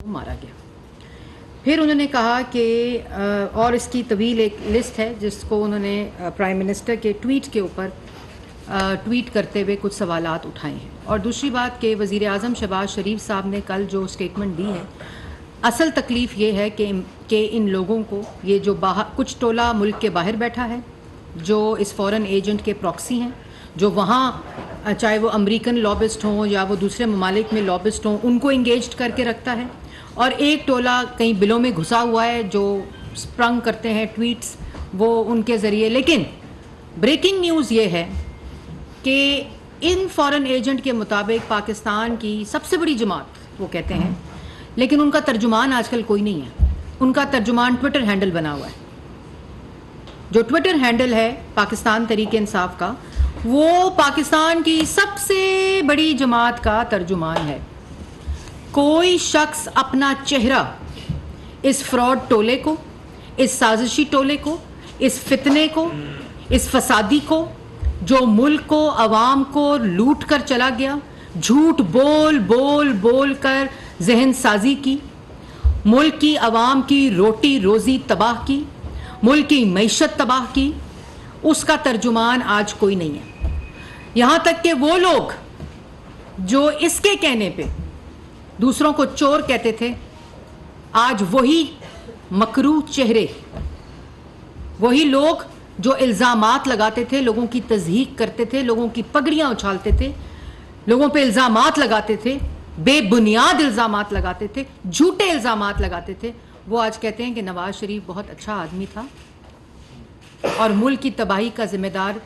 مارا گیا. پھر انہوں نے کہا کہ اور اس کی طویل ایک لسٹ ہے جس کو انہوں نے پرائم منسٹر کے ٹویٹ کے اوپر ٹویٹ کرتے ہوئے کچھ سوالات اٹھائے ہیں. اور دوسری بات کہ وزیر اعظم شہباز شریف صاحب نے کل جو اسٹیٹمنٹ دی ہے، اصل تکلیف یہ ہے کہ ان لوگوں کو یہ جو کچھ ٹولہ ملک کے باہر بیٹھا ہے جو اس فورن ایجنٹ کے پراکسی ہیں، جو وہاں چاہے وہ امریکن لابسٹ ہوں یا وہ دوسرے ممالک میں لابسٹ ہوں، ان کو انگیجڈ کر کے رکھتا ہے، اور ایک ٹولہ کئی بلوں میں گھسا ہوا ہے جو اسپرنگ کرتے ہیں ٹویٹس وہ ان کے ذریعے. لیکن بریکنگ نیوز یہ ہے کہ ان فورن ایجنٹ کے مطابق پاکستان کی سب سے بڑی جماعت وہ کہتے ہیں، لیکن ان کا ترجمان آج کل کوئی نہیں ہے. ان کا ترجمان ٹویٹر ہینڈل بنا ہوا ہے. جو ٹویٹر ہینڈل ہے پاکستان تحریک انصاف کا، وہ پاکستان کی سب سے بڑی جماعت کا ترجمان ہے. کوئی شخص اپنا چہرہ اس فراڈ ٹولے کو، اس سازشی ٹولے کو، اس فتنے کو، اس فسادی کو جو ملک کو، عوام کو لوٹ کر چلا گیا، جھوٹ بول بول بول کر ذہن سازی کی، ملک کی عوام کی روٹی روزی تباہ کی، ملک کی معیشت تباہ کی، اس کا ترجمان آج کوئی نہیں ہے. یہاں تک کہ وہ لوگ جو اس کے کہنے پہ دوسروں کو چور کہتے تھے، آج وہی مکروہ چہرے، وہی لوگ جو الزامات لگاتے تھے، لوگوں کی تضحیق کرتے تھے، لوگوں کی پگڑیاں اچھالتے تھے، لوگوں پہ الزامات لگاتے تھے، بے بنیاد الزامات لگاتے تھے، جھوٹے الزامات لگاتے تھے، وہ آج کہتے ہیں کہ نواز شریف بہت اچھا آدمی تھا اور ملک کی تباہی کا ذمہ دار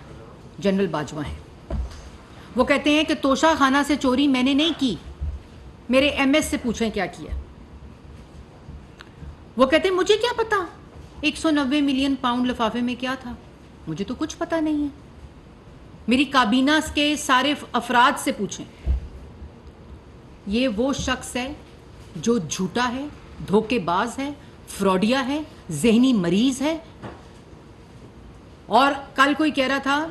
جنرل باجوہ ہے. وہ کہتے ہیں کہ توشہ خانہ سے چوری میں نے نہیں کی، میرے ایم ایس سے پوچھیں کیا کیا. وہ کہتے ہیں مجھے کیا پتا 190 ملین پاؤنڈ لفافے میں کیا تھا، مجھے تو کچھ پتا نہیں ہے، میری کابینہ کے سارے افراد سے پوچھیں. یہ وہ شخص ہے جو جھوٹا ہے، دھوکے باز ہے، فراڈیا ہے، ذہنی مریض ہے. اور کل کوئی کہہ رہا تھا،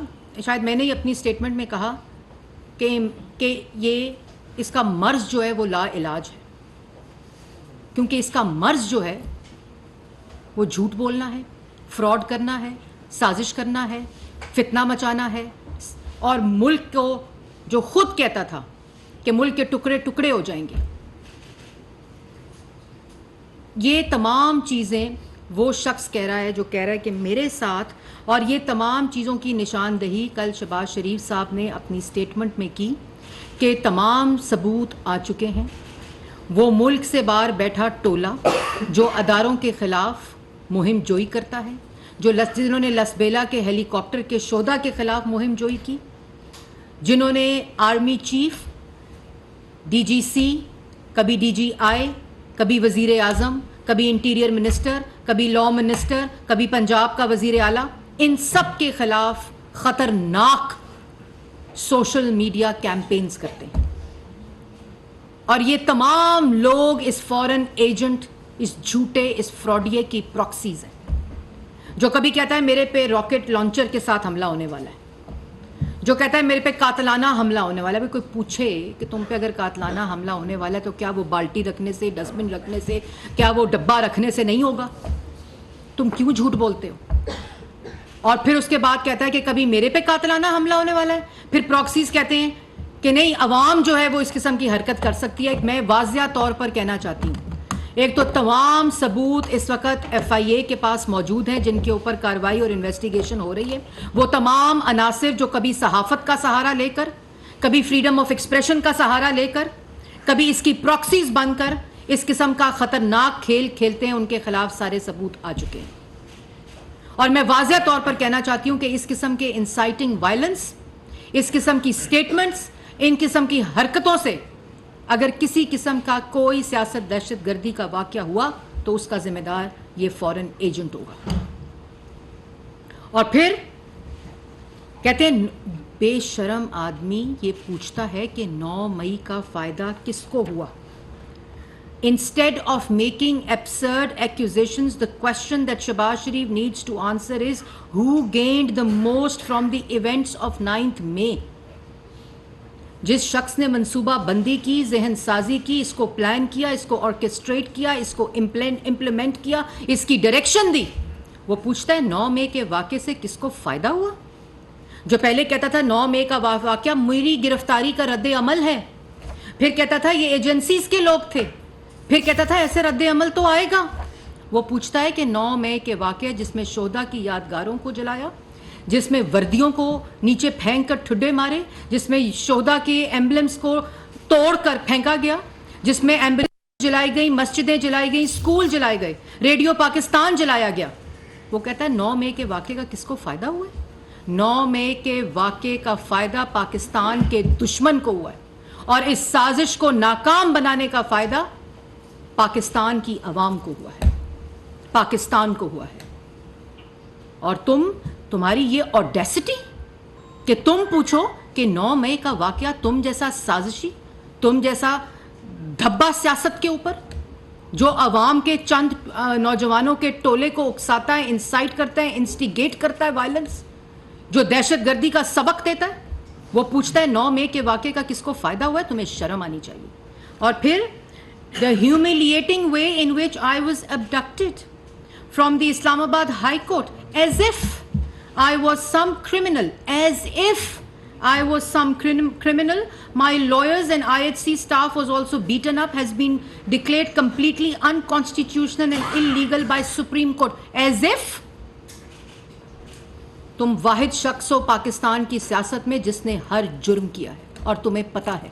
شاید میں نے ہی اپنی سٹیٹمنٹ میں کہا کہ یہ اس کا مرض جو ہے وہ لا علاج ہے، کیونکہ اس کا مرض جو ہے وہ جھوٹ بولنا ہے، فراڈ کرنا ہے، سازش کرنا ہے، فتنہ مچانا ہے، اور ملک کو جو خود کہتا تھا کہ ملک کے ٹکڑے ٹکڑے ہو جائیں گے. یہ تمام چیزیں وہ شخص کہہ رہا ہے جو کہہ رہا ہے کہ میرے ساتھ، اور یہ تمام چیزوں کی نشاندہی کل شہباز شریف صاحب نے اپنی سٹیٹمنٹ میں کی کہ تمام ثبوت آ چکے ہیں. وہ ملک سے باہر بیٹھا ٹولہ جو اداروں کے خلاف مہم جوئی کرتا ہے، جنہوں نے لسبیلا کے ہیلی کاپٹر کے شہداء کے خلاف مہم جوئی کی، جنہوں نے آرمی چیف، ڈی جی سی، کبھی ڈی جی آئی، کبھی وزیر اعظم، کبھی انٹیریئر منسٹر، کبھی لا منسٹر، کبھی پنجاب کا وزیر اعلیٰ، ان سب کے خلاف خطرناک سوشل میڈیا کیمپینز کرتے ہیں. اور یہ تمام لوگ اس فورن ایجنٹ، اس جھوٹے، اس فراڈیے کی پراکسیز ہیں. جو کبھی کہتا ہے میرے پہ راکٹ لانچر کے ساتھ حملہ ہونے والا ہے، جو کہتا ہے میرے پہ قاتلانہ حملہ ہونے والا ہے. کوئی پوچھے کہ تم پہ اگر قاتلانہ حملہ ہونے والا ہے تو کیا وہ بالٹی رکھنے سے، ڈسٹ بن رکھنے سے، کیا وہ ڈبہ رکھنے سے نہیں ہوگا؟ تم کیوں جھوٹ بولتے ہو؟ اور پھر اس کے بعد کہتا ہے کہ کبھی میرے پہ قاتلانہ حملہ ہونے والا ہے. پھر پراکسیز کہتے ہیں کہ نہیں، عوام جو ہے وہ اس قسم کی حرکت کر سکتی ہے. میں واضح طور پر کہنا چاہتی ہوں، ایک تو تمام ثبوت اس وقت ایف آئی اے کے پاس موجود ہیں جن کے اوپر کارروائی اور انویسٹیگیشن ہو رہی ہے. وہ تمام عناصر جو کبھی صحافت کا سہارا لے کر، کبھی فریڈم آف ایکسپریشن کا سہارا لے کر، کبھی اس کی پراکسیز بن کر اس قسم کا خطرناک کھیل کھیلتے ہیں، ان کے خلاف سارے ثبوت آ چکے ہیں. اور میں واضح طور پر کہنا چاہتی ہوں کہ اس قسم کے انسائٹنگ وائلنس، اس قسم کی سٹیٹمنٹس، ان قسم کی حرکتوں سے اگر کسی قسم کا کوئی سیاست دہشت گردی کا واقعہ ہوا تو اس کا ذمہ دار یہ فورن ایجنٹ ہوگا. اور پھر کہتے ہیں بے شرم آدمی یہ پوچھتا ہے کہ 9 مئی کا فائدہ کس کو ہوا. Instead of making absurd accusations, the question that Shehbaz Sharif needs to answer is who gained the most from the events of 9th May? جس شخص نے منصوبہ بندی کی, ذہن سازی کی, اس کو پلان کیا, اس کو آرکیسٹریٹ کیا, اس کو امپلیمنٹ کیا, اس کی ڈائریکشن دی, وہ پوچھتا ہے 9 مئی کے واقعے سے کس کو فائدہ ہوا؟ جو پہلے کہتا تھا 9 مئی کا واقعہ میری گرفتاری کا رد عمل ہے, پھر کہتا تھا یہ ایجنسیز کے لوگ تھے, پھر کہتا تھا ایسے رد عمل تو آئے گا, وہ پوچھتا ہے کہ 9 مئی کے واقعے جس میں شہداء کی یادگاروں کو جلایا, جس میں وردیوں کو نیچے پھینک کر ٹھڈے مارے, جس میں شہداء کے ایمبلمس کو توڑ کر پھینکا گیا, جس میں ایمبولینس جلائی گئی, مسجدیں جلائی گئیں, اسکول جلائے گئے, ریڈیو پاکستان جلایا گیا, وہ کہتا ہے 9 مئی کے واقعے کا کس کو فائدہ ہوا ہے؟ 9 مئی کے واقعے کا فائدہ پاکستان کے دشمن کو ہوا ہے, اور اس سازش کو ناکام بنانے کا فائدہ پاکستان کی عوام کو ہوا ہے, پاکستان کو ہوا ہے. اور تمہاری یہ آڈیسٹی کہ تم پوچھو کہ 9 مئی کا واقعہ تم جیسا سازشی, تم جیسا دھبا سیاست کے اوپر, جو عوام کے چند نوجوانوں کے ٹولے کو اکساتا ہے, انسائٹ کرتا ہے, انسٹیگیٹ کرتا ہے وائلنس, جو دہشت گردی کا سبق دیتا ہے, وہ پوچھتا ہے 9 مئی کے واقعے کا کس کو فائدہ ہوا ہے؟ تمہیں شرم آنی چاہیے. اور پھر the humiliating way in which I was abducted from the Islamabad High Court, as if I was some criminal, as if I was some criminal. My lawyers and IHC staff was also beaten up, has been declared completely unconstitutional and illegal by Supreme Court. As if تم واحد شخص ہو پاکستان کی سیاست میں جس نے ہر جرم کیا ہے, اور تمہیں پتا ہے,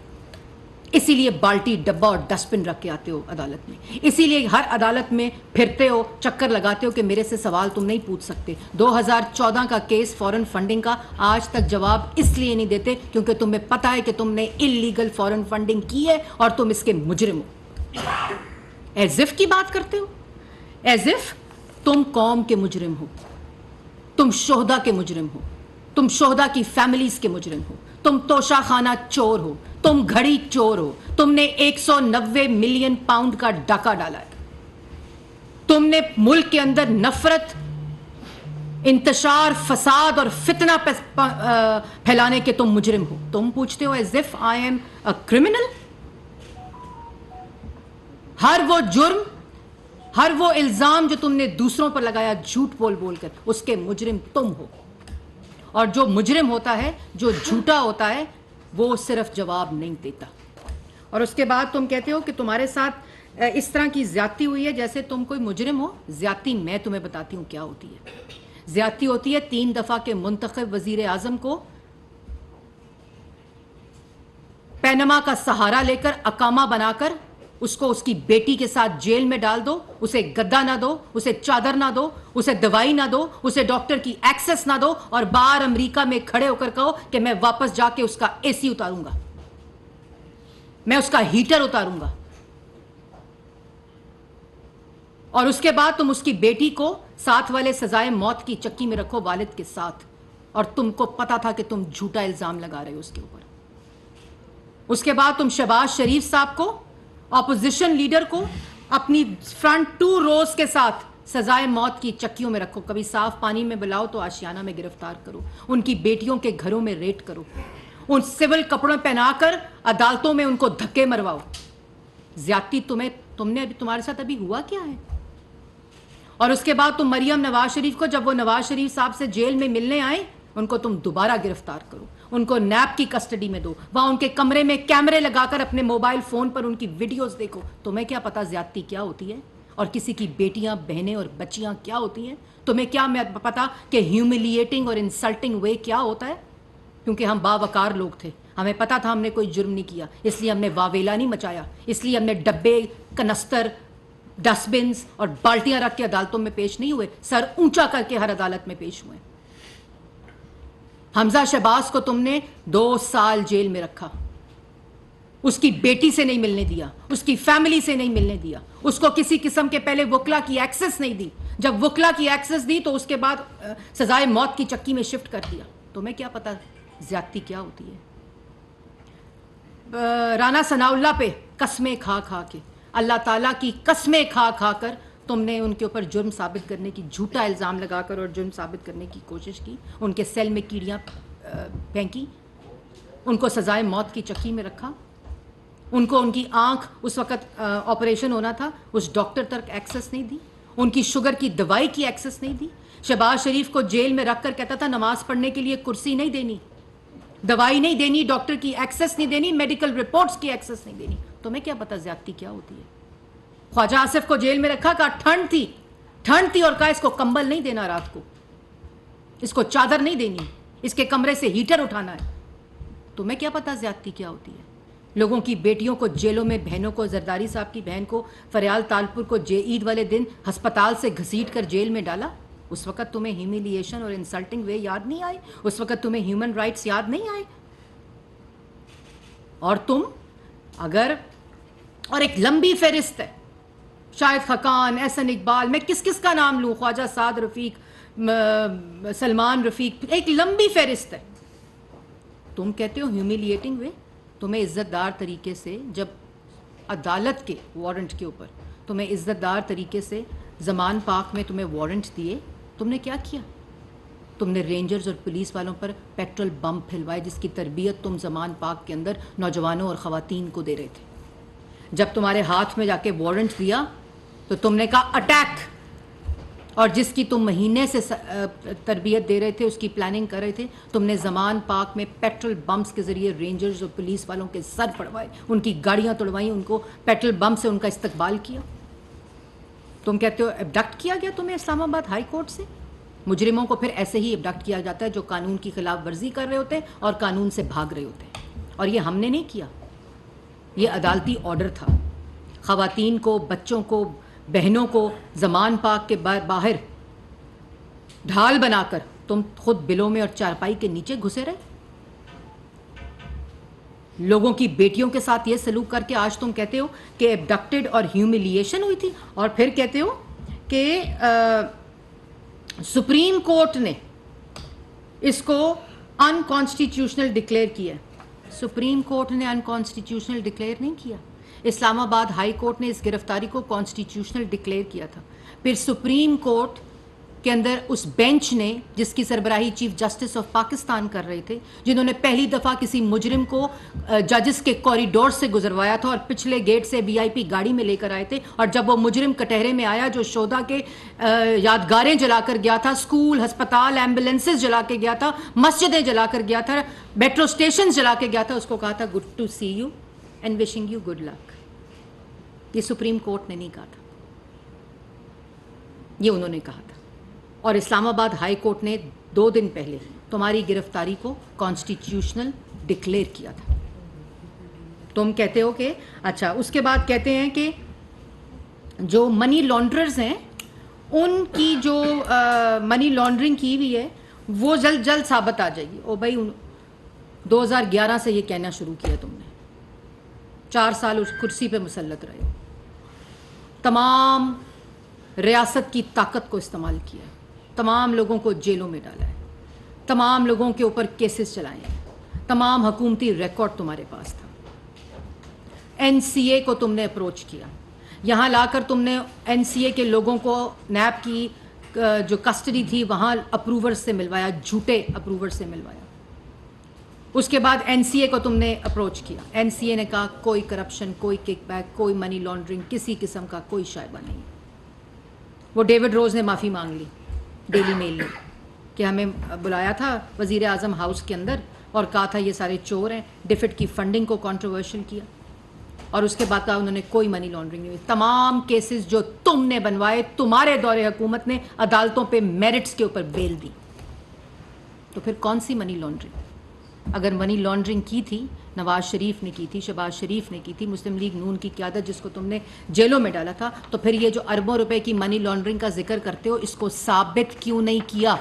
اسی لیے بالٹی, ڈبہ اور ڈسٹ بن رکھ کے آتے ہو عدالت میں, اسی لیے ہر عدالت میں پھرتے ہو, چکر لگاتے ہو کہ میرے سے سوال تم نہیں پوچھ سکتے. 2014 کا کیس فورن فنڈنگ کا آج تک جواب اس لیے نہیں دیتے کیونکہ تمہیں پتا ہے کہ تم نے انلیگل فورن فنڈنگ کی ہے اور تم اس کے مجرم ہو. ایز اف کی بات کرتے ہو, ایز اف تم قوم کے مجرم ہو, تم شہداء کے مجرم ہو, تم شہداء کی فیملیز کے مجرم ہو, تم توشہ خانہ چور ہو, تم گھڑی چور ہو, تم نے 190 ملین پاؤنڈ کا ڈاکہ ڈالا ہے, تم نے ملک کے اندر نفرت, انتشار, فساد اور فتنہ پھیلانے کے تم مجرم ہو. تم پوچھتے ہو as if I am a criminal. ہر وہ جرم, ہر وہ الزام جو تم نے دوسروں پر لگایا جھوٹ بول بول کر, اس کے مجرم تم ہو. اور جو مجرم ہوتا ہے, جو جھوٹا ہوتا ہے, وہ صرف جواب نہیں دیتا. اور اس کے بعد تم کہتے ہو کہ تمہارے ساتھ اس طرح کی زیادتی ہوئی ہے جیسے تم کوئی مجرم ہو. زیادتی میں تمہیں بتاتی ہوں کیا ہوتی ہے. زیادتی ہوتی ہے 3 دفعہ کے منتخب وزیر اعظم کو پینما کا سہارا لے کر اقامہ بنا کر اس کو اس کی بیٹی کے ساتھ جیل میں ڈال دو, اسے گدا نہ دو, اسے چادر نہ دو, اسے دوائی نہ دو, اسے ڈاکٹر کی ایکسس نہ دو, اور باہر امریکہ میں کھڑے ہو کر کہو کہ میں واپس جا کے اس کا اے سی اتاروں گا, میں اس کا ہیٹر اتاروں گا. اور اس کے بعد تم اس کی بیٹی کو ساتھ والے سزائے موت کی چکی میں رکھو والد کے ساتھ, اور تم کو پتا تھا کہ تم جھوٹا الزام لگا رہے ہو اس کے اوپر. اس کے بعد تم شہباز شریف صاحب کو, اپوزیشن لیڈر کو, اپنی فرنٹ 2 روز کے ساتھ سزائے موت کی چکیوں میں رکھو. کبھی صاف پانی میں بلاؤ تو آشیانہ میں گرفتار کرو, ان کی بیٹیوں کے گھروں میں ریڈ کرو, ان سول کپڑوں پہنا کر عدالتوں میں ان کو دھکے مرواؤ. زیادتی تمہارے ساتھ ابھی ہوا کیا ہے؟ اور اس کے بعد تم مریم نواز شریف کو, جب وہ نواز شریف صاحب سے جیل میں ملنے آئے, ان کو تم دوبارہ گرفتار کرو, ان کو نیب کی کسٹڈی میں دو, وہاں ان کے کمرے میں کیمرے لگا کر اپنے موبائل فون پر ان کی ویڈیوز دیکھو. تمہیں کیا پتا زیادتی کیا ہوتی ہے, اور کسی کی بیٹیاں, بہنیں اور بچیاں کیا ہوتی ہیں؟ تمہیں کیا پتا کہ ہیوملیٹنگ اور انسلٹنگ وے کیا ہوتا ہے؟ کیونکہ ہم باوقار لوگ تھے, ہمیں پتا تھا ہم نے کوئی جرم نہیں کیا, اس لیے ہم نے واویلا نہیں مچایا, اس لیے ہم نے ڈبے, کنستر, ڈسٹ بنس اور بالٹیاں رکھ کے عدالتوں میں پیش نہیں ہوئے, سر اونچا کر کے ہر عدالت میں پیش ہوئے. حمزہ شہباز کو تم نے 2 سال جیل میں رکھا, اس کی بیٹی سے نہیں ملنے دیا, اس کی فیملی سے نہیں ملنے دیا, اس کو کسی قسم کے پہلے وکلا کی ایکسس نہیں دی, جب وکلا کی ایکسس دی تو اس کے بعد سزائے موت کی چکی میں شفٹ کر دیا. تمہیں کیا پتا زیادتی کیا ہوتی ہے؟ رانا ثناء اللہ پہ قسمیں کھا کھا کے, اللہ تعالیٰ کی قسمیں کھا کھا کر تم نے ان کے اوپر جرم ثابت کرنے کی, جھوٹا الزام لگا کر اور جرم ثابت کرنے کی کوشش کی, ان کے سیل میں کیڑیاں پھینکی. ان کو سزائے موت کی چکی میں رکھا, ان کو ان کی آنکھ اس وقت آپریشن ہونا تھا, اس ڈاکٹر تک ایکسس نہیں دی, ان کی شوگر کی دوائی کی ایکسس نہیں دی. شہباز شریف کو جیل میں رکھ کر کہتا تھا نماز پڑھنے کے لیے کرسی نہیں دینی, دوائی نہیں دینی, ڈاکٹر کی ایکسس نہیں دینی, میڈیکل رپورٹس کی ایکسس نہیں دینی. تمہیں کیا پتا زیادتی کیا ہوتی ہے؟ خواجہ آصف کو جیل میں رکھا, کہا ٹھنڈ تھی اور کہا اس کو کمبل نہیں دینا, رات کو اس کو چادر نہیں دینی, اس کے کمرے سے ہیٹر اٹھانا ہے. تمہیں کیا پتا زیادتی کیا ہوتی ہے؟ لوگوں کی بیٹیوں کو جیلوں میں, بہنوں کو, زرداری صاحب کی بہن کو فریال تالپور کو عید والے دن ہسپتال سے گھسیٹ کر جیل میں ڈالا. اس وقت تمہیں ہیومیلیشن اور انسلٹنگ وے یاد نہیں آئے؟ اس وقت تمہیں ہیومن رائٹس یاد نہیں آئے؟ اور تم اگر, اور ایک لمبی فہرست ہے, شاہد خقان, احسن اقبال, میں کس کس کا نام لوں, خواجہ سعد رفیق, سلمان رفیق, ایک لمبی فہرست ہے. تم کہتے ہو ہیومیلیٹنگ وے. تمہیں عزت دار طریقے سے, جب عدالت کے وارنٹ کے اوپر تمہیں عزت دار طریقے سے زمان پاک میں تمہیں وارنٹ دیے, تم نے کیا کیا؟ تم نے رینجرز اور پولیس والوں پر پیٹرول بم پھیلوائے, جس کی تربیت تم زمان پاک کے اندر نوجوانوں اور خواتین کو دے رہے تھے. جب تمہارے ہاتھ میں جا کے وارنٹ دیا تو تم نے کہا اٹیک, اور جس کی تم مہینے سے تربیت دے رہے تھے, اس کی پلاننگ کر رہے تھے, تم نے زمان پاک میں پیٹرول بمز کے ذریعے رینجرز اور پولیس والوں کے سر پڑوائے, ان کی گاڑیاں توڑوائیں, ان کو پیٹرول بم سے ان کا استقبال کیا. تم کہتے ہو ایبڈکٹ کیا گیا تمہیں اسلام آباد ہائی کورٹ سے. مجرموں کو پھر ایسے ہی ایبڈکٹ کیا جاتا ہے جو قانون کی خلاف ورزی کر رہے ہوتے ہیں اور قانون سے بھاگ رہے ہوتے ہیں. اور یہ ہم نے نہیں کیا, یہ عدالتی آرڈر تھا. خواتین کو, بچوں کو, بہنوں کو زمان پاک کے باہر ڈھال بنا کر تم خود بلوں میں اور چارپائی کے نیچے گھسے رہے. لوگوں کی بیٹیوں کے ساتھ یہ سلوک کر کے آج تم کہتے ہو کہ ایبڈکٹڈ اور ہیومیلیشن ہوئی تھی, اور پھر کہتے ہو کہ سپریم کورٹ نے اس کو انکانسٹیٹیوشنل ڈکلیئر کیا. سپریم کورٹ نے انکانسٹیٹیوشنل ڈکلیئر نہیں کیا. اسلام آباد ہائی کورٹ نے اس گرفتاری کو کانسٹیٹیوشنل ڈکلیئر کیا تھا. پھر سپریم کورٹ کے اندر اس بینچ نے, جس کی سربراہی چیف جسٹس آف پاکستان کر رہے تھے, جنہوں نے پہلی دفعہ کسی مجرم کو ججز کے کوریڈور سے گزروایا تھا اور پچھلے گیٹ سے وی آئی پی گاڑی میں لے کر آئے تھے, اور جب وہ مجرم کٹہرے میں آیا جو شہداء کے یادگاریں جلا کر گیا تھا, اسکول, ہسپتال, ایمبولینسز جلا کے گیا تھا, مسجدیں جلا کر گیا تھا, میٹرو اسٹیشن جلا کے گیا تھا, اس کو کہا تھا good to see you and wishing you good luck. یہ سپریم کورٹ نے نہیں کہا تھا, یہ انہوں نے کہا تھا. اور اسلام آباد ہائی کورٹ نے 2 دن پہلے تمہاری گرفتاری کو کانسٹیٹیوشنل ڈکلیئر کیا تھا. تم کہتے ہو کہ اچھا, اس کے بعد کہتے ہیں کہ جو منی لانڈررز ہیں ان کی جو منی لانڈرنگ کی ہوئی ہے وہ جلد جلد ثابت آ جائے گی. او بھائی 2011 سے یہ کہنا شروع کیا تم نے, 4 سال اس کرسی پہ مسلط رہے, تمام ریاست کی طاقت کو استعمال کیا, تمام لوگوں کو جیلوں میں ڈالا ہے, تمام لوگوں کے اوپر کیسز چلائے ہیں, تمام حکومتی ریکارڈ تمہارے پاس تھا. این سی اے کو تم نے اپروچ کیا, یہاں لا کر تم نے این سی اے کے لوگوں کو نیب کی جو کسٹڈی تھی وہاں اپروور سے ملوایا, جھوٹے اپروور سے ملوایا. اس کے بعد این سی اے کو تم نے اپروچ کیا, این سی اے نے کہا کوئی کرپشن, کوئی کک بیک, کوئی منی لانڈرنگ, کسی قسم کا کوئی شائبہ نہیں. وہ ڈیوڈ روز نے معافی مانگ لی ڈیلی میل نے کہ ہمیں بلایا تھا وزیر اعظم ہاؤس کے اندر اور کہا تھا یہ سارے چور ہیں, ڈیفٹ کی فنڈنگ کو کنٹروورشل کیا, اور اس کے بعد کہا انہوں نے کوئی منی لانڈرنگ نہیں ہوئی. تمام کیسز جو تم نے بنوائے تمہارے دور حکومت نے عدالتوں پہ میرٹس کے اوپر بیل دی. تو پھر کون سی منی لانڈرنگ؟ اگر منی لانڈرنگ کی تھی نواز شریف نے کی تھی, شہباز شریف نے کی تھی, مسلم لیگ نون کی قیادت جس کو تم نے جیلوں میں ڈالا تھا, تو پھر یہ جو اربوں روپے کی منی لانڈرنگ کا ذکر کرتے ہو اس کو ثابت کیوں نہیں کیا؟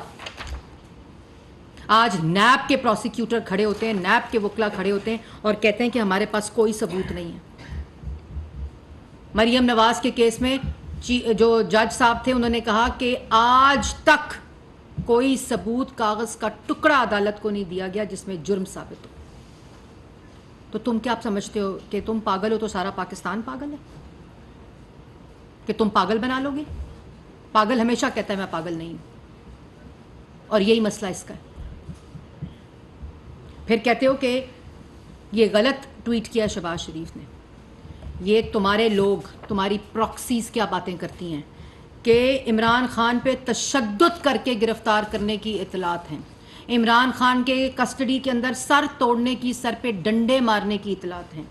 آج نیب کے پروسیکیوٹر کھڑے ہوتے ہیں, نیب کے وکلا کھڑے ہوتے ہیں اور کہتے ہیں کہ ہمارے پاس کوئی ثبوت نہیں ہے. مریم نواز کے کیس میں جو جج صاحب تھے انہوں نے کہا کہ آج تک کوئی ثبوت, کاغذ کا ٹکڑا عدالت کو نہیں دیا گیا جس میں جرم ثابت ہو. تو تم کیا سمجھتے ہو کہ تم پاگل ہو تو سارا پاکستان پاگل ہے, کہ تم پاگل بنا لو گے؟ پاگل ہمیشہ کہتا ہے میں پاگل نہیں ہوں, اور یہی مسئلہ اس کا ہے. پھر کہتے ہو کہ یہ غلط ٹویٹ کیا شہباز شریف نے. یہ تمہارے لوگ، تمہاری پراکسیز کیا باتیں کرتی ہیں کہ عمران خان پہ تشدد کر کے گرفتار کرنے کی اطلاعات ہیں، عمران خان کے کسٹڈی کے اندر سر توڑنے کی، سر پہ ڈنڈے مارنے کی اطلاعات ہیں،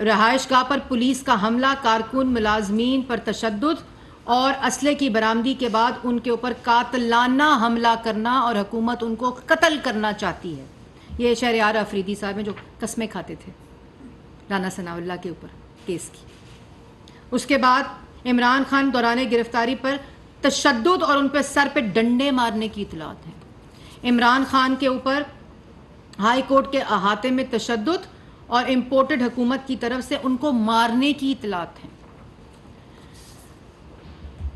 رہائش گاہ پر پولیس کا حملہ، کارکن ملازمین پر تشدد اور اسلحے کی برآمدی کے بعد ان کے اوپر قاتلانہ حملہ کرنا اور حکومت ان کو قتل کرنا چاہتی ہے. یہ شہریار افریدی صاحب ہیں جو قسمیں کھاتے تھے رانا ثناء اللہ کے اوپر کیس کی. اس کے بعد عمران خان دوران گرفتاری پر تشدد اور ان پہ سر پہ ڈنڈے مارنے کی اطلاعات ہیں. عمران خان کے اوپر ہائی کورٹ کے احاطے میں تشدد اور امپورٹڈ حکومت کی طرف سے ان کو مارنے کی اطلاعات ہیں.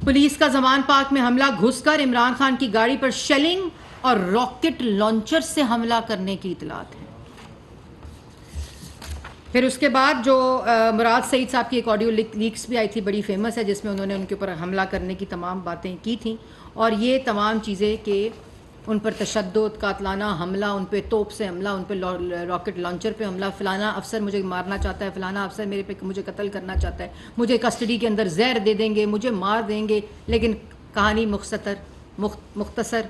پولیس کا زمان پارک میں حملہ، گھس کر عمران خان کی گاڑی پر شیلنگ اور راکٹ لانچر سے حملہ کرنے کی اطلاعات ہیں. پھر اس کے بعد جو مراد سعید صاحب کی ایک آڈیو لیکس بھی آئی تھی، بڑی فیمس ہے، جس میں انہوں نے ان کے اوپر حملہ کرنے کی تمام باتیں کی تھیں، اور یہ تمام چیزیں کہ ان پر تشدد، قاتلانہ حملہ، ان پہ توپ سے حملہ، ان پہ راکٹ لانچر پہ حملہ، فلانا افسر مجھے مارنا چاہتا ہے، فلانا افسر میرے پہ مجھے قتل کرنا چاہتا ہے، مجھے کسٹڈی کے اندر زہر دے دیں گے، مجھے مار دیں گے. لیکن کہانی مختصر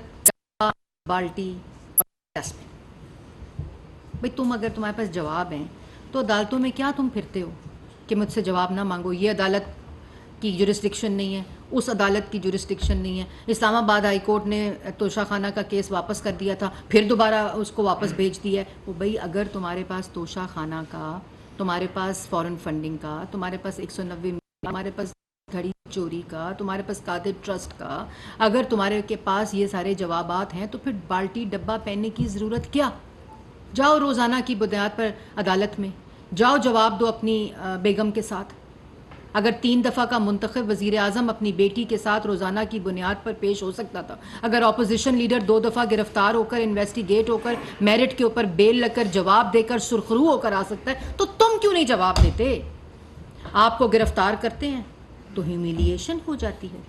بالٹی اور ڈسٹبن. بھئی تم اگر تمہارے پاس جواب ہیں تو عدالتوں میں کیا تم پھرتے ہو کہ مجھ سے جواب نہ مانگو؟ یہ عدالت کی جورسڈکشن نہیں ہے، اس عدالت کی جورسڈکشن نہیں ہے. اسلام آباد ہائی کورٹ نے توشہ خانہ کا کیس واپس کر دیا تھا، پھر دوبارہ اس کو واپس بھیج دیا ہے. وہ بھئی اگر تمہارے پاس توشہ خانہ کا، تمہارے پاس فورن فنڈنگ کا، تمہارے پاس 190 تمہارے پاس گھڑی چوری کا، تمہارے پاس قادر ٹرسٹ کا، اگر تمہارے کے پاس یہ سارے جوابات ہیں تو پھر بالٹی ڈبہ پہننے کی ضرورت کیا؟ جاؤ روزانہ کی بنیاد پر عدالت میں جاؤ، جواب دو اپنی بیگم کے ساتھ. اگر 3 دفعہ کا منتخب وزیر اعظم اپنی بیٹی کے ساتھ روزانہ کی بنیاد پر پیش ہو سکتا تھا، اگر اپوزیشن لیڈر 2 دفعہ گرفتار ہو کر، انویسٹیگیٹ ہو کر، میرٹ کے اوپر بیل لگ کر جواب دے کر سرخرو ہو کر آ سکتا ہے، تو تم کیوں نہیں جواب دیتے؟ آپ کو گرفتار کرتے ہیں تو ہیومیلیشن ہو جاتی ہے،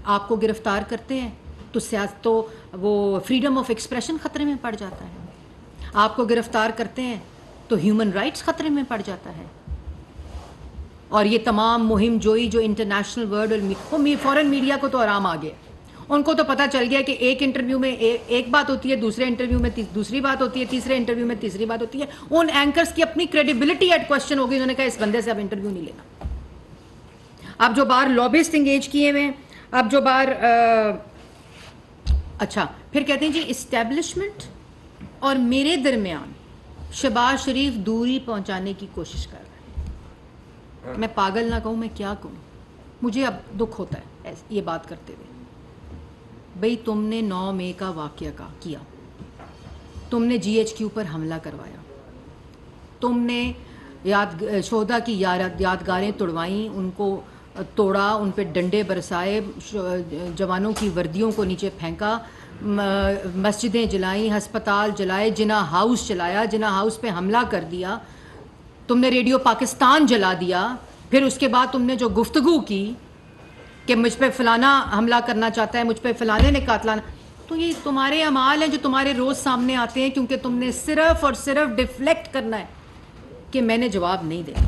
آپ کو گرفتار کرتے ہیں تو وہ فریڈم آف ایکسپریشن خطرے میں پڑ جاتا ہے، آپ کو گرفتار کرتے ہیں تو ہیومن رائٹس خطرے میں پڑ جاتا ہے. اور یہ تمام مہم جوئی جو انٹرنیشنل ورلڈ اور فورن میڈیا کو تو آرام آ گیا، ان کو تو پتہ چل گیا کہ ایک انٹرویو میں ایک بات ہوتی ہے، دوسرے انٹرویو میں دوسری بات ہوتی ہے، تیسرے انٹرویو میں تیسری بات ہوتی ہے. ان اینکرز کی اپنی کریڈیبلٹی ایٹ کوسچن ہو گئی، انہوں نے کہا اس بندے سے اب انٹرویو نہیں لینا. اب جو بار لابسٹ انگیج کیے ہوئے ہیں، اب جو بار اچھا پھر کہتے ہیں جی اسٹیبلشمنٹ اور میرے درمیان شہباز شریف دوری پہنچانے کی کوشش کر رہا ہے. میں پاگل نہ کہوں، میں کیا کہوں، مجھے اب دکھ ہوتا ہے یہ بات کرتے ہوئے. بھئی تم نے 9 مئی کا واقعہ کیا، تم نے جی ایچ کیو پر حملہ کروایا، تم نے شہداء کی یادگاریں توڑوائیں، ان کو توڑا، ان پہ ڈنڈے برسائے، جوانوں کی وردیوں کو نیچے پھینکا، مسجدیں جلائیں، ہسپتال جلائے، جناح ہاؤس چلایا، جناح ہاؤس پہ حملہ کر دیا، تم نے ریڈیو پاکستان جلا دیا. پھر اس کے بعد تم نے جو گفتگو کی کہ مجھ پہ فلانا حملہ کرنا چاہتا ہے، مجھ پہ فلانے نے قاتلانہ، تو یہ تمہارے اعمال ہیں جو تمہارے روز سامنے آتے ہیں، کیونکہ تم نے صرف اور صرف ڈیفلیکٹ کرنا ہے کہ میں نے جواب نہیں دینا،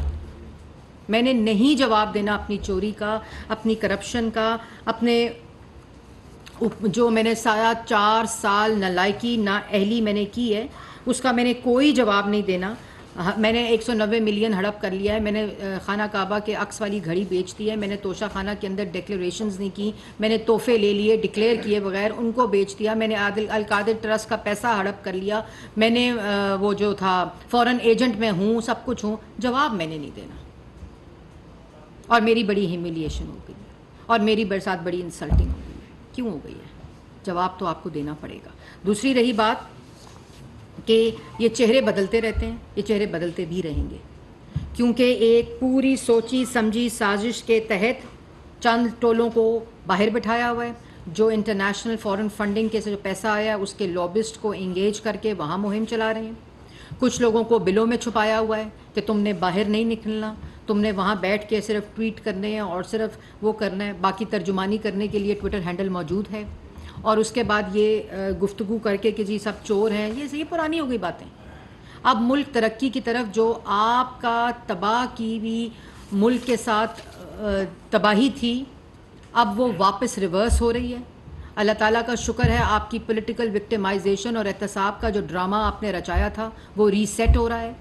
میں نے نہیں جواب دینا اپنی چوری کا، اپنی کرپشن کا، اپنے جو میں نے 4 سال نالائکی نااہلی میں نے کی ہے، اس کا میں نے کوئی جواب نہیں دینا. میں نے 190 ملین ہڑپ کر لیا ہے، میں نے خانہ کعبہ کے عکس والی گھڑی بیچ دی ہے، میں نے توشہ خانہ کے اندر ڈیکلیریشنز نہیں کی، میں نے تحفے لے لیے ڈکلیئر کیے بغیر ان کو بیچ دیا، میں نے القادر ٹرسٹ کا پیسہ ہڑپ کر لیا، میں نے وہ جو تھا فورن ایجنٹ میں ہوں، سب کچھ ہوں، جواب میں نے نہیں دینا. اور میری بڑی ہیومیلیشن ہو گئی اور میری ساتھ بڑی انسلٹنگ ہو گئی. کیوں ہو گئی ہے؟ جواب تو آپ کو دینا پڑے گا. دوسری رہی بات کہ یہ چہرے بدلتے رہتے ہیں، یہ چہرے بدلتے بھی رہیں گے، کیونکہ ایک پوری سوچی سمجھی سازش کے تحت چند ٹولوں کو باہر بٹھایا ہوا ہے، جو انٹرنیشنل فورن فنڈنگ کے سے جو پیسہ آیا اس کے لابسٹ کو انگیج کر کے وہاں مہم چلا رہے ہیں. کچھ لوگوں کو بلوں میں چھپایا ہوا ہے کہ تم نے باہر نہیں نکلنا، تم نے وہاں بیٹھ کے صرف ٹویٹ کرنے ہیں اور صرف وہ کرنا ہے، باقی ترجمانی کرنے کے لیے ٹویٹر ہینڈل موجود ہے. اور اس کے بعد یہ گفتگو کر کے کہ جی سب چور ہیں، یہ پرانی ہو گئی باتیں. اب ملک ترقی کی طرف جو آپ کا تباہ کی ہوئی ملک کے ساتھ تباہی تھی اب وہ واپس ریورس ہو رہی ہے. اللہ تعالیٰ کا شکر ہے آپ کی پولیٹیکل وکٹمائزیشن اور احتساب کا جو ڈرامہ آپ نے رچایا تھا وہ ریسیٹ ہو رہا ہے.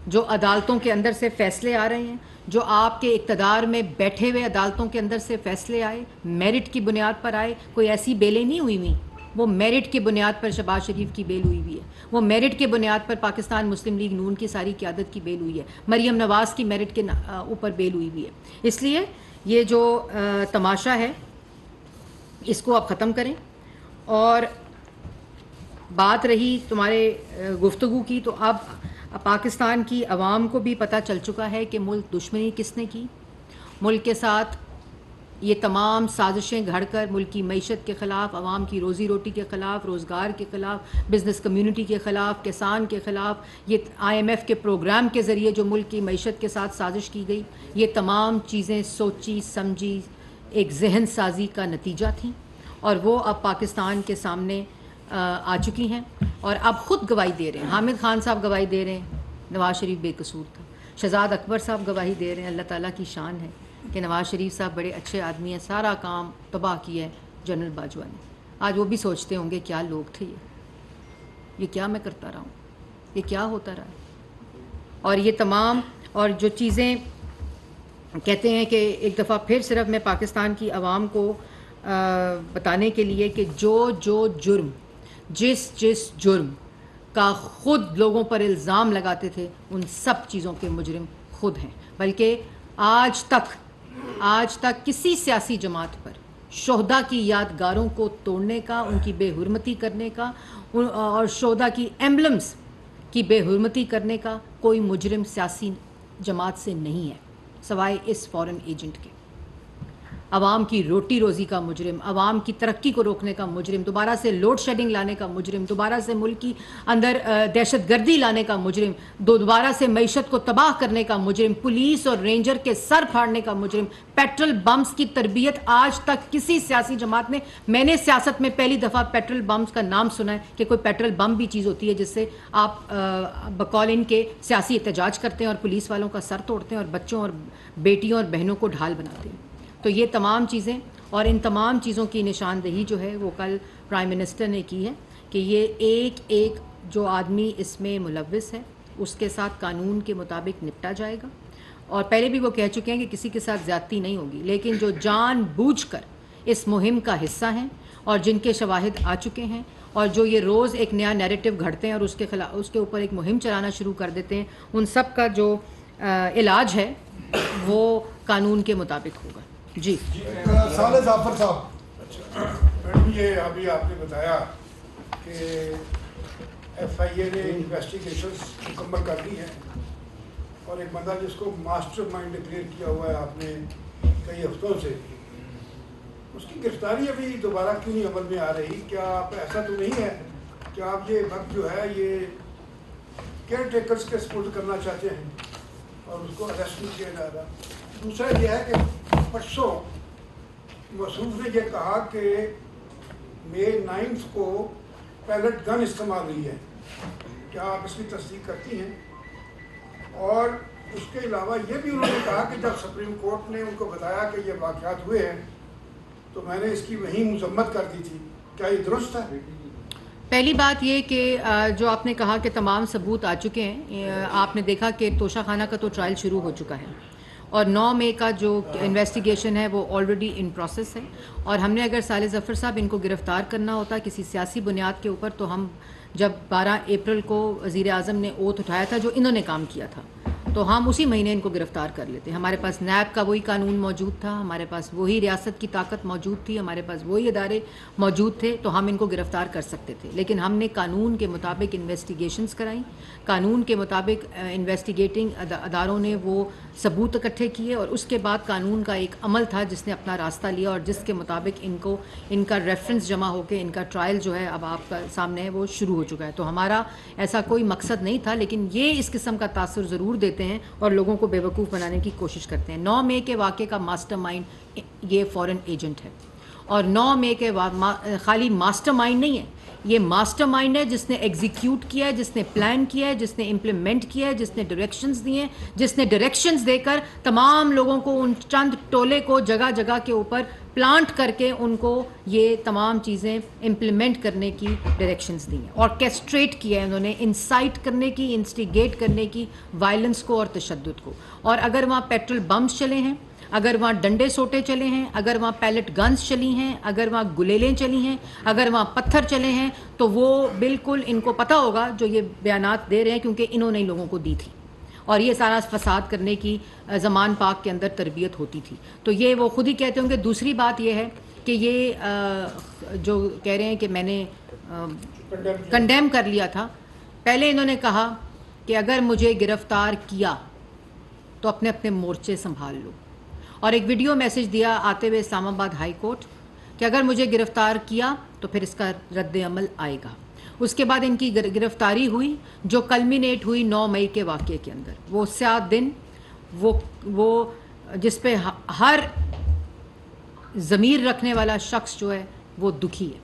جو عدالتوں کے اندر سے فیصلے آ رہے ہیں, جو آپ کے اقتدار میں بیٹھے ہوئے عدالتوں کے اندر سے فیصلے آئے, میرٹ کی بنیاد پر آئے. کوئی ایسی بیلیں نہیں ہوئی ہوئی, وہ میرٹ کی بنیاد پر شہباز شریف کی بیل ہوئی ہوئی ہے. وہ میرٹ کے بنیاد پر پاکستان مسلم لیگ نون کی ساری قیادت کی بیل ہوئی ہے. مریم نواز کی میرٹ کے اوپر بیل ہوئی ہوئی ہے. اس لیے یہ جو تماشا ہے اس کو آپ ختم کریں. اور بات رہی تمہارے گفتگو کی, تو اب پاکستان کی عوام کو بھی پتہ چل چکا ہے کہ ملک دشمنی کس نے کی. ملک کے ساتھ یہ تمام سازشیں گھڑ کر ملک کی معیشت کے خلاف, عوام کی روزی روٹی کے خلاف, روزگار کے خلاف, بزنس کمیونٹی کے خلاف, کسان کے خلاف, یہ IMF کے پروگرام کے ذریعے جو ملک کی معیشت کے ساتھ سازش کی گئی, یہ تمام چیزیں سوچی سمجھی ایک ذہن سازی کا نتیجہ تھیں, اور وہ اب پاکستان کے سامنے آ چکی ہیں اور اب خود گواہی دے رہے ہیں. حامد خان صاحب گواہی دے رہے ہیں نواز شریف بے قصور تھا. شہزاد اکبر صاحب گواہی دے رہے ہیں, اللہ تعالیٰ کی شان ہے کہ نواز شریف صاحب بڑے اچھے آدمی ہیں, سارا کام تباہ کیا ہے جنرل باجوہ نے. آج وہ بھی سوچتے ہوں گے کیا لوگ تھے یہ کیا میں کرتا رہا ہوں, یہ کیا ہوتا رہا. اور یہ تمام اور جو چیزیں کہتے ہیں کہ ایک دفعہ پھر صرف میں پاکستان کی عوام کو بتانے کے لیے کہ جو جرم جس جرم کا خود لوگوں پر الزام لگاتے تھے ان سب چیزوں کے مجرم خود ہیں. بلکہ آج تک کسی سیاسی جماعت پر شہداء کی یادگاروں کو توڑنے کا, ان کی بے حرمتی کرنے کا اور شہداء کی ایمبلمز کی بے حرمتی کرنے کا کوئی مجرم سیاسی جماعت سے نہیں ہے سوائے اس فورن ایجنٹ کے. عوام کی روٹی روزی کا مجرم, عوام کی ترقی کو روکنے کا مجرم, دوبارہ سے لوڈ شیڈنگ لانے کا مجرم, دوبارہ سے ملک کی اندر دہشت گردی لانے کا مجرم, دوبارہ سے معیشت کو تباہ کرنے کا مجرم, پولیس اور رینجر کے سر پھاڑنے کا مجرم, پیٹرول بمز کی تربیت آج تک کسی سیاسی جماعت میں نے سیاست میں پہلی دفعہ پیٹرول بمز کا نام سنا ہے کہ کوئی پیٹرول بم بھی چیز ہوتی ہے جس سے آپ بقول ان کے سیاسی احتجاج کرتے ہیں اور پولیس والوں کا سر توڑتے ہیں اور بچوں اور بیٹیوں اور بہنوں کو ڈھال بناتے ہیں. تو یہ تمام چیزیں اور ان تمام چیزوں کی نشاندہی جو ہے وہ کل پرائم منسٹر نے کی ہے کہ یہ ایک جو آدمی اس میں ملوث ہے اس کے ساتھ قانون کے مطابق نپٹا جائے گا. اور پہلے بھی وہ کہہ چکے ہیں کہ کسی کے ساتھ زیادتی نہیں ہوگی, لیکن جو جان بوجھ کر اس مہم کا حصہ ہیں اور جن کے شواہد آ چکے ہیں اور جو یہ روز ایک نیا نیریٹو گھڑتے ہیں اور اس کے اوپر ایک مہم چلانا شروع کر دیتے ہیں, ان سب کا جو علاج ہے وہ قانون کے مطابق ہوگا. جی صالح ظفر صاحب. میڈم یہ ابھی آپ نے بتایا کہ FIA نے انویسٹیگیشنز مکمل کر لی ہیں اور ایک بندہ جس کو ماسٹر مائنڈ ڈکلیئر کیا ہوا ہے آپ نے کئی ہفتوں سے, اس کی گرفتاری ابھی دوبارہ کیوں نہیں عمل میں آ رہی؟ کیا آپ ایسا تو نہیں ہے کہ آپ یہ وقت جو ہے یہ کیئر ٹیکرز کے سپورٹ کرنا چاہتے ہیں اور اس کو اریسٹ نہیں کیا جا رہا؟ دوسرا یہ ہے کہ پرسوں موصوف نے یہ کہا کہ مئی 9 کو پیلٹ گن استعمال ہوئی ہے. کیا آپ اس کی تصدیق کرتی ہیں؟ اور اس کے علاوہ یہ بھی انہوں نے کہا کہ جب سپریم کورٹ نے ان کو بتایا کہ یہ واقعات ہوئے ہیں تو میں نے اس کی وہی مذمت کر دی تھی. کیا یہ درست ہے؟ پہلی بات یہ کہ جو آپ نے کہا کہ تمام ثبوت آ چکے ہیں, آپ نے دیکھا کہ توشہ خانہ کا تو ٹرائل شروع ہو چکا ہے اور 9 مئی کا جو انویسٹیگیشن ہے وہ آلریڈی ان پروسیس ہے. اور ہم نے اگر صالح ظفر صاحب ان کو گرفتار کرنا ہوتا کسی سیاسی بنیاد کے اوپر تو ہم جب 12 اپریل کو وزیر اعظم نے اوتھ اٹھایا تھا جو انہوں نے کام کیا تھا تو ہم اسی مہینے ان کو گرفتار کر لیتے. ہمارے پاس نیب کا وہی قانون موجود تھا, ہمارے پاس وہی ریاست کی طاقت موجود تھی, ہمارے پاس وہی ادارے موجود تھے تو ہم ان کو گرفتار کر سکتے تھے. لیکن ہم نے قانون کے مطابق انویسٹیگیشنز کرائیں, قانون کے مطابق انویسٹیگیٹنگ اداروں نے وہ ثبوت اکٹھے کیے اور اس کے بعد قانون کا ایک عمل تھا جس نے اپنا راستہ لیا اور جس کے مطابق ان کا ریفرنس جمع ہو کے ان کا ٹرائل جو ہے اب آپ کا سامنے ہے وہ شروع ہو چکا ہے. تو ہمارا ایسا کوئی مقصد نہیں تھا, لیکن یہ اس قسم کا تاثر ضرور دیتے ہیں اور لوگوں کو بیوقوف بنانے کی کوشش کرتے ہیں. 9 مئی کے واقعے کا ماسٹر مائنڈ یہ فورن ایجنٹ ہے اور 9 مئی کے خالی ماسٹر مائنڈ نہیں ہے, یہ ماسٹر مائنڈ ہے جس نے ایگزیکیوٹ کیا ہے, جس نے پلان کیا ہے, جس نے امپلیمنٹ کیا ہے, جس نے ڈائریکشنز دیے ہیں, جس نے ڈائریکشنز دے کر تمام لوگوں کو ان چند ٹولے کو جگہ جگہ کے اوپر پلانٹ کر کے ان کو یہ تمام چیزیں امپلیمنٹ کرنے کی ڈائریکشنز دی ہیں. آرکیسٹریٹ کیا ہے انہوں نے, انسائٹ کرنے کی, انسٹیگیٹ کرنے کی وائلنس کو اور تشدد کو. اور اگر وہاں پیٹرول بمز چلے ہیں, اگر وہاں ڈنڈے سوٹے چلے ہیں, اگر وہاں پیلٹ گنز چلی ہیں, اگر وہاں گلیلیں چلی ہیں, اگر وہاں پتھر چلے ہیں, تو وہ بالکل ان کو پتہ ہوگا جو یہ بیانات دے رہے ہیں, کیونکہ انہوں نے لوگوں کو دی تھی اور یہ سارا فساد کرنے کی زمان پاک کے اندر تربیت ہوتی تھی. تو یہ وہ خود ہی کہتے ہوں گے. دوسری بات یہ ہے کہ یہ جو کہہ رہے ہیں کہ میں نے کنڈیم کر لیا تھا, پہلے انہوں نے کہا کہ اگر مجھے گرفتار کیا تو اپنے اپنے مورچے سنبھال لو, اور ایک ویڈیو میسج دیا آتے ہوئے اسلام آباد ہائی کورٹ کہ اگر مجھے گرفتار کیا تو پھر اس کا رد عمل آئے گا. اس کے بعد ان کی گرفتاری ہوئی جو کلمینیٹ ہوئی 9 مئی کے واقعے کے اندر. وہ سیاہ دن, وہ جس پہ ہر ضمیر رکھنے والا شخص جو ہے وہ دکھی ہے.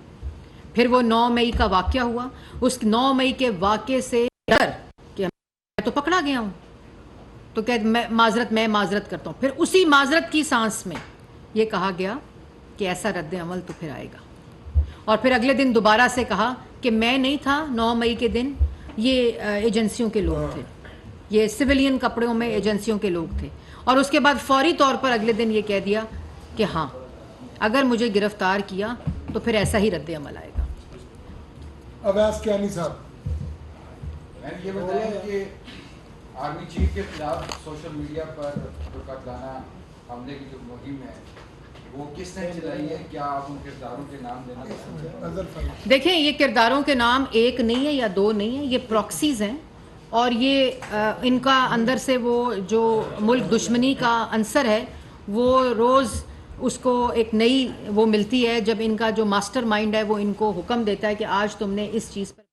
پھر وہ 9 مئی کا واقعہ ہوا. اس 9 مئی کے واقعے سے ڈر کہ میں تو پکڑا گیا ہوں, تو کہ میں معذرت کرتا ہوں. پھر اسی معذرت کی سانس میں یہ کہا گیا کہ ایسا رد عمل تو پھر آئے گا. اور پھر اگلے دن دوبارہ سے کہا کہ میں نہیں تھا 9 مئی کے دن, یہ ایجنسیوں کے لوگ تھے, یہ سویلین کپڑوں میں ایجنسیوں کے لوگ تھے. اور اس کے بعد فوری طور پر اگلے دن یہ کہہ دیا کہ ہاں اگر مجھے گرفتار کیا تو پھر ایسا ہی رد عمل آئے گا. اویس کیانی صاحب, میں یہ بتایا کہ آرمی چیف کے خلاف سوشل میڈیا پر جو قاتلانہ حملے کی جو مہم ہے وہ کس نے چلائی ہے؟ کیا آپ ان کرداروں کے نام دینا چاہتے ہیں؟ دیکھیں, یہ کرداروں کے نام ایک نہیں ہے یا دو نہیں ہے, یہ پراکسیز ہیں, اور یہ ان کا اندر سے وہ جو ملک دشمنی کا عنصر ہے وہ روز اس کو ایک نئی وہ ملتی ہے, جب ان کا جو ماسٹر مائنڈ ہے وہ ان کو حکم دیتا ہے کہ آج تم نے اس چیز پر